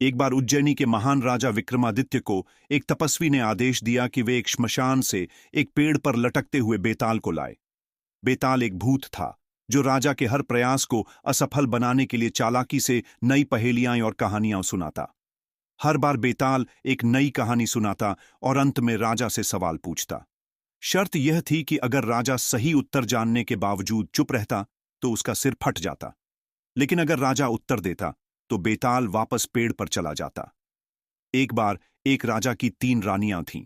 एक बार उज्जैनी के महान राजा विक्रमादित्य को एक तपस्वी ने आदेश दिया कि वे एक श्मशान से एक पेड़ पर लटकते हुए बेताल को लाए। बेताल एक भूत था जो राजा के हर प्रयास को असफल बनाने के लिए चालाकी से नई पहेलियां और कहानियां सुनाता। हर बार बेताल एक नई कहानी सुनाता और अंत में राजा से सवाल पूछता। शर्त यह थी कि अगर राजा सही उत्तर जानने के बावजूद चुप रहता तो उसका सिर फट जाता, लेकिन अगर राजा उत्तर देता तो बेताल वापस पेड़ पर चला जाता। एक बार एक राजा की 3 रानियां थीं।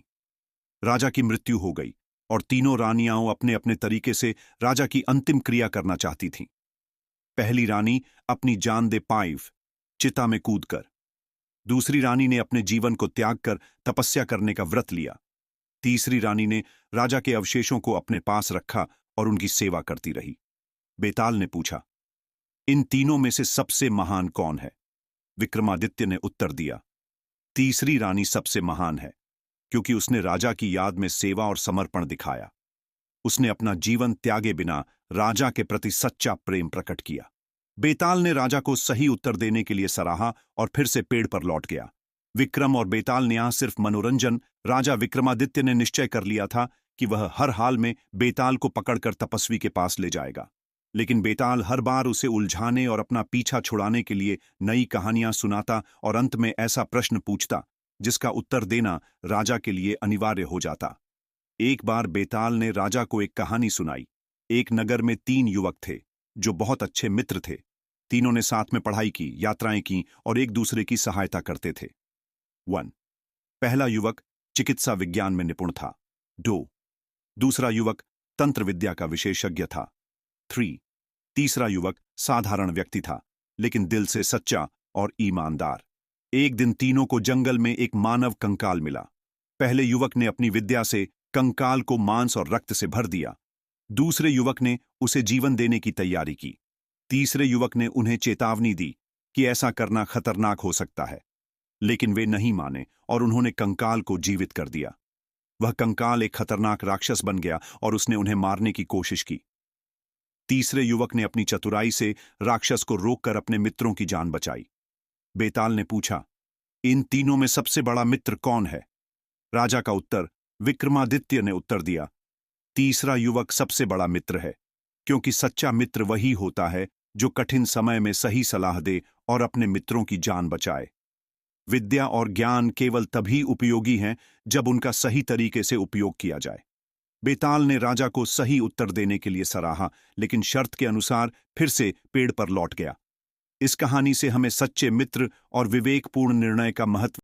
राजा की मृत्यु हो गई और तीनों रानियां अपने अपने तरीके से राजा की अंतिम क्रिया करना चाहती थीं। पहली रानी अपनी जान दे पाइव चिता में कूदकर। दूसरी रानी ने अपने जीवन को त्याग कर तपस्या करने का व्रत लिया। तीसरी रानी ने राजा के अवशेषों को अपने पास रखा और उनकी सेवा करती रही। बेताल ने पूछा, इन तीनों में से सबसे महान कौन है? विक्रमादित्य ने उत्तर दिया, तीसरी रानी सबसे महान है, क्योंकि उसने राजा की याद में सेवा और समर्पण दिखाया। उसने अपना जीवन त्यागे बिना राजा के प्रति सच्चा प्रेम प्रकट किया। बेताल ने राजा को सही उत्तर देने के लिए सराहा और फिर से पेड़ पर लौट गया। विक्रम और बेताल ने यहां सिर्फ मनोरंजन। राजा विक्रमादित्य ने निश्चय कर लिया था कि वह हर हाल में बेताल को पकड़कर तपस्वी के पास ले जाएगा, लेकिन बेताल हर बार उसे उलझाने और अपना पीछा छुड़ाने के लिए नई कहानियां सुनाता और अंत में ऐसा प्रश्न पूछता जिसका उत्तर देना राजा के लिए अनिवार्य हो जाता। एक बार बेताल ने राजा को एक कहानी सुनाई। एक नगर में 3 युवक थे जो बहुत अच्छे मित्र थे। तीनों ने साथ में पढ़ाई की, यात्राएं की और एक दूसरे की सहायता करते थे। 1. पहला युवक चिकित्सा विज्ञान में निपुण था। 2. दूसरा युवक तंत्र विद्या का विशेषज्ञ था। 3. तीसरा युवक साधारण व्यक्ति था, लेकिन दिल से सच्चा और ईमानदार। एक दिन तीनों को जंगल में एक मानव कंकाल मिला। पहले युवक ने अपनी विद्या से कंकाल को मांस और रक्त से भर दिया। दूसरे युवक ने उसे जीवन देने की तैयारी की। तीसरे युवक ने उन्हें चेतावनी दी कि ऐसा करना खतरनाक हो सकता है, लेकिन वे नहीं माने और उन्होंने कंकाल को जीवित कर दिया। वह कंकाल एक खतरनाक राक्षस बन गया और उसने उन्हें मारने की कोशिश की। तीसरे युवक ने अपनी चतुराई से राक्षस को रोककर अपने मित्रों की जान बचाई। बेताल ने पूछा, इन तीनों में सबसे बड़ा मित्र कौन है? राजा का उत्तर, विक्रमादित्य ने उत्तर दिया, तीसरा युवक सबसे बड़ा मित्र है, क्योंकि सच्चा मित्र वही होता है जो कठिन समय में सही सलाह दे और अपने मित्रों की जान बचाए। विद्या और ज्ञान केवल तभी उपयोगी हैं जब उनका सही तरीके से उपयोग किया जाए। बेताल ने राजा को सही उत्तर देने के लिए सराहा, लेकिन शर्त के अनुसार फिर से पेड़ पर लौट गया। इस कहानी से हमें सच्चे मित्र और विवेकपूर्ण निर्णय का महत्व